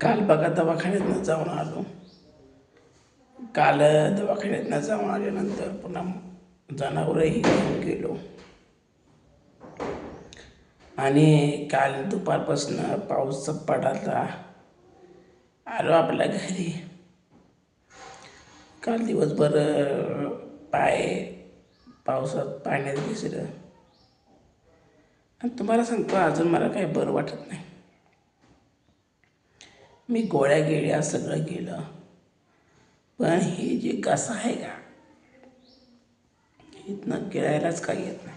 काल बघा दवाखान्यातनं जाऊन आलो. काल दवाखान्यातनं जाऊन आल्यानंतर पुन्हा जनावरही घेऊन गेलो आणि काल दुपारपासून पाऊस पडायला आलो आपल्या घरी. काल दिवसभर पाय पावसात पाण्यात भिजलं आणि तुम्हाला सांगतो अजून मला काही बरं वाटत नाही. मी गोळ्या गेल्या सगळं गेलं, पण ही जी घसा आहे का इथनं गिळायलाच काही येत नाही.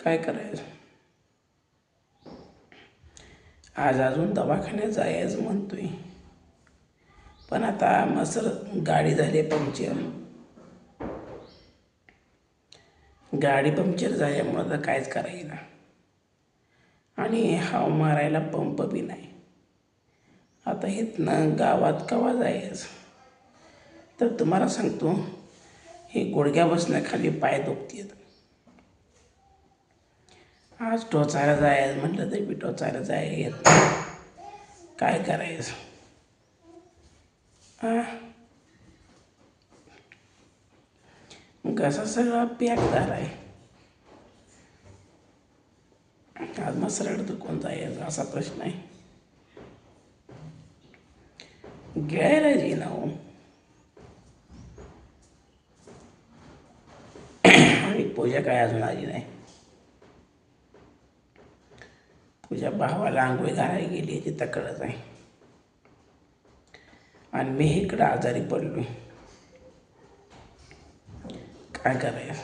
काय करायचं? आज अजून दवाखान्यात जायचं म्हणतोय, पण आता मसर गाडी झाली पंक्चर. गाडी पंक्चर झाल्यामुळं तर काहीच करायला आणि हाव मारायला पंप बी नाही. आता इथनं गावात कवा जायचं? तर तुम्हाला सांगतो हे गुडघ्या बसण्याखाली पाय दुखतात. आज टोचायला जायचं म्हटलं तरी बी टोचायला जायला येत नाही. काय करायचं? घसा सगळा पॅक झाला आहे. आज मसराकडे तर कोण जायचं असा प्रश्न आहे. गिळायला जी ना हो. आणि पूजा काय अजून आली नाही. पूजा भावाला आंघोळी घालायला गेली ती तकडच आहे आणि मी इकडं आजारी पडलोय. काय करायचं?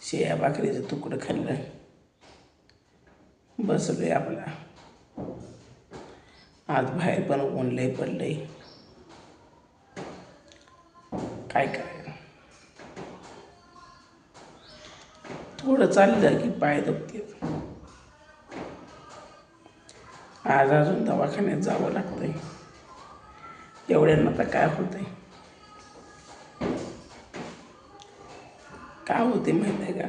शेया भाकरीचं तुकडं खाल्लं, बसलोय आपला. आज बाहेर पण ऊन लय पडलंय. काय करायचं? थोडं चाललं की पाय दुखतात. आज अजून दवाखान्यात जावं लागतंय. एवढ्यानं आता काय होतंय? काय होते माहीत आहे का?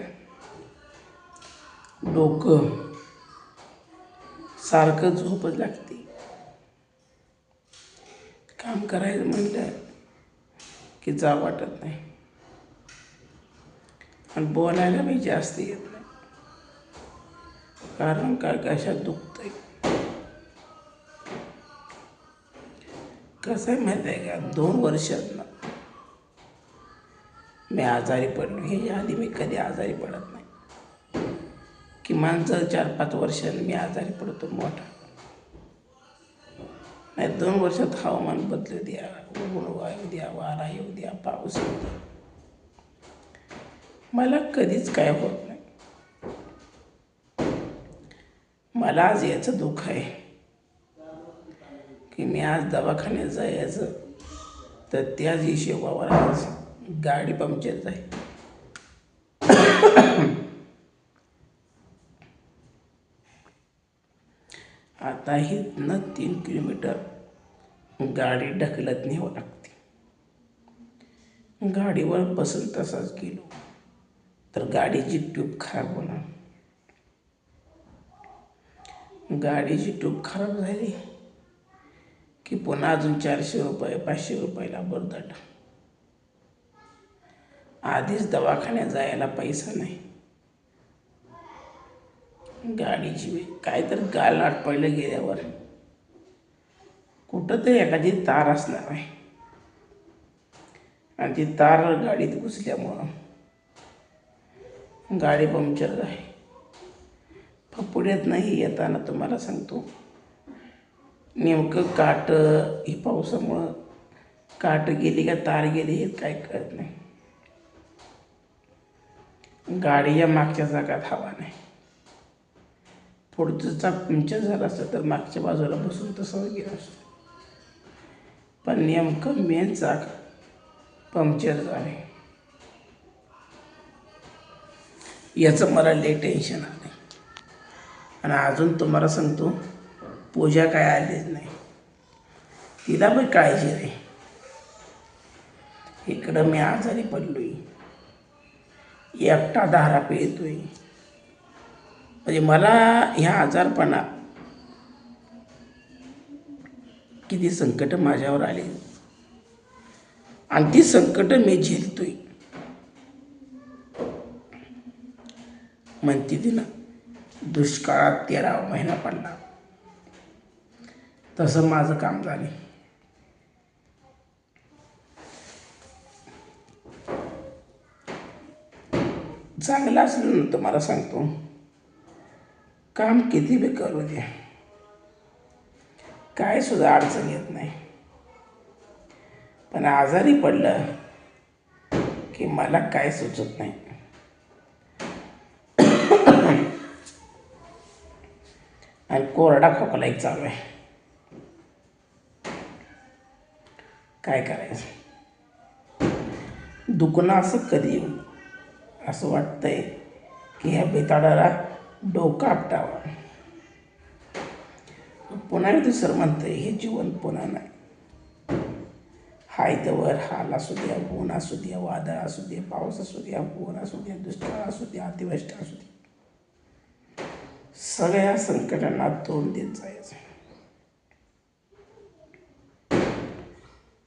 डोकं सारखं झोपच लागते. काम करायचं म्हटलं की जा वाटत नाही आणि बोलायला बी जास्त येत नाही. कारण काय कशात दुखतंय. कसं आहे माहीत आहे का? 2 वर्षातनं मी आजारी पडलो. ह्याच्या आधी मी कधी आजारी पडत नाही. किमान जर 4-5 वर्षांनी मी आजारी पडतो मोठा. नाही 2 वर्षात हवामान बदलू द्या, ऊन वायू द्या, वारा येऊ द्या, पाऊस येऊ द्या, मला कधीच काय होत नाही. मला आज याचं दुःख आहे की मी आज दवाखान्यात जायचं तर त्याच हिशोबावर आज गाडी पंक्चर जाईल. आता इथनं 3 किलोमीटर गाडी ढकलत न्यावं लागते. गाडीवर बसून तसाच गेलो तर गाडीची ट्यूब खराब होणार. गाडीची ट्यूब खराब झाली की पुन्हा अजून 400 रुपये 500 रुपयाला बरदाट. आधीच दवाखान्यात जायला पैसा नाही. गाडीची काय तर गाल आटपडलं गेल्यावर कुठं तरी एखादी तार असणार आहे आणि ती तार गाडीत घुसल्यामुळं गाडी पंक्चर आहे. पुढ्यात नाही येताना तुम्हाला सांगतो नेमकं काट ही पावसामुळं काट गेली का तार गेली हे काय कळत नाही. गाडीच्या मागच्या चाकात हवा नाही. पुढचं चाक पंक्चर झालं असतं तर मागच्या बाजूला बसून तसंच गेलं असतं. पण नेमकं मेन चाक पंक्चर झाले. याचं मला लय टेन्शन आलं आणि अजून तुम्हाला सांगतो पूजा काय आलीच नाही. तिला पण काळजी आहे. इकडं मी आजारी पडलोय, एकटा दारा पिळतोय. म्हणजे मला ह्या आजारपणात किती संकट माझ्यावर आली आणि ती संकट मी झेलतोय. म्हणते ती ना, दुष्काळात 13वा महिना पडला. तसं माझं काम झाले. चांगलं असलं ना तुम्हाला सांगतो, काम किती बी करू दे, काय सुद्धा अडचण येत नाही. पण आजारी पडलं की मला काय सुचत नाही. आणि कोरडा खोकला एक चालू आहे. काय करायचं? दुखणं असं कधी येऊ असं वाटतंय की ह्या बेताडाला डोकं आपटावं. पुन्हा दुसरं म्हणतंय हे जीवन पुन्हा नाही. हाय तवर हाल असू द्या, ऊन असू द्या, वादळ असू दे, पाऊस असू द्या, पूर असू द्या, दुष्काळ असू द्या, अतिवृष्टी असू दे, सगळ्या संकटांना तोंड देत जायचं.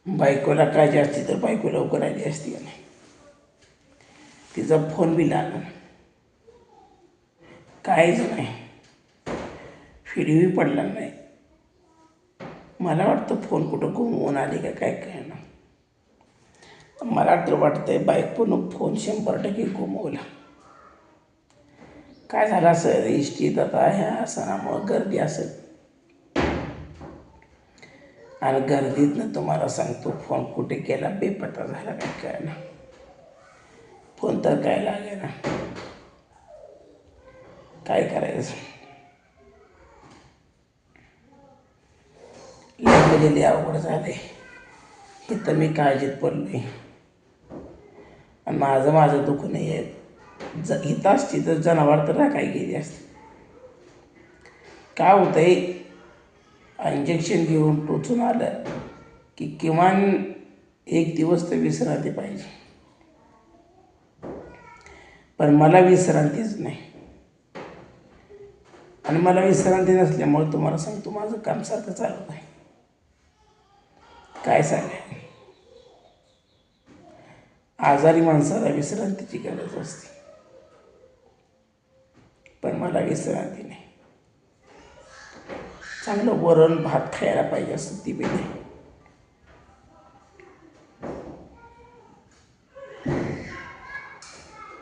बायकोला काळजी असती तर बायको लवकर आली असती का नाही. तिचा फोन बी लागला, काहीच नाही, फिडवी पडला नाही. मला वाटतं फोन कुठं गुमवून आली का काय काय ना. मला तर वाटतंय बायकोनं फोन 100% गुमवला. काय झालं असेल, इष्टीत आता ह्या सणामुळं गर्दी असेल आणि गर्दीतनं तुम्हाला सांगतो फोन कुठे केला बेपत्ता झाला काय ना. फोन तर काय लागे ना. काय करायचं? म्हणजे अवघड झाले. इथं मी काळजीत पडलोय आणि माझं दुःख नाही आहे. इथं असती तर जनावर तर काय गेली असते. काय होतंय, इंजेक्शन घेऊन टोचून आलं की किमान 1 दिवस तर विश्रांती पाहिजे. पण मला विश्रांतीच नाही. आणि मला विश्रांती नसल्यामुळे तुम्हाला सांगतो माझं काम सारखं चालू आहे. काय सांगाय, आजारी माणसाला विश्रांतीची गरज असते, पण मला विश्रांती नाही. चांगलं वरण भात खायला पाहिजे असं ती बी नाही.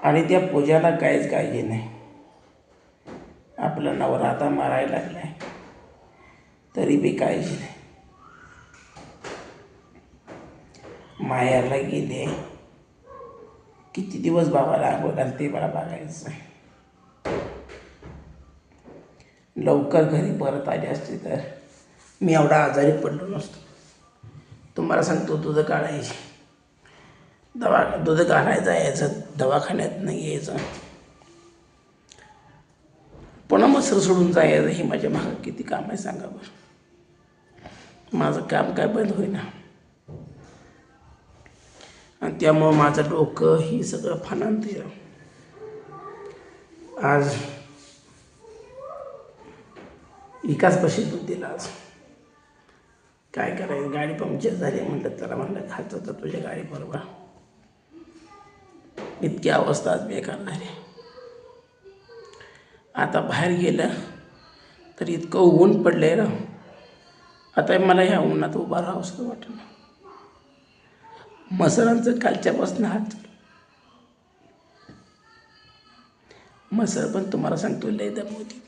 आणि त्या पूजाला काहीच काळजी नाही. आपला नवरा आता मारायला लागलाय तरी बी काळजी नाही. माहेरला गेले, किती दिवस बाबाला आंघोळ घालते मला बघायचं. लवकर घरी परत आली असते तर मी एवढा आजारी पडलो नसतो. तुम्हाला सांगतो दूध काढायची, दूध काढायचं जायचं, दवाखान्यात नाही यायचं, पुन्हा मसर सोडून जायचं. ही माझ्या मागं किती काम आहे सांगा बरं. माझं काम काय बंद होईना आणि त्यामुळं माझं डोकं ही सगळं फानांत. आज विकासपाशी दूध दिला. आज काय करायचं, गाडी पंक्चर झाली म्हटलं, त्याला म्हणलं खायचं तर तुझ्या गाडी बरोबर. इतकी अवस्था आज बेकार झाली. आता बाहेर गेलं तर इतकं ऊन पडलंय ना, आता मला ह्या उन्हात उभा राहावं असं वाटलं. मसरांचं कालच्यापासून हात, मसर पण तुम्हाला सांगतो लय दमवती.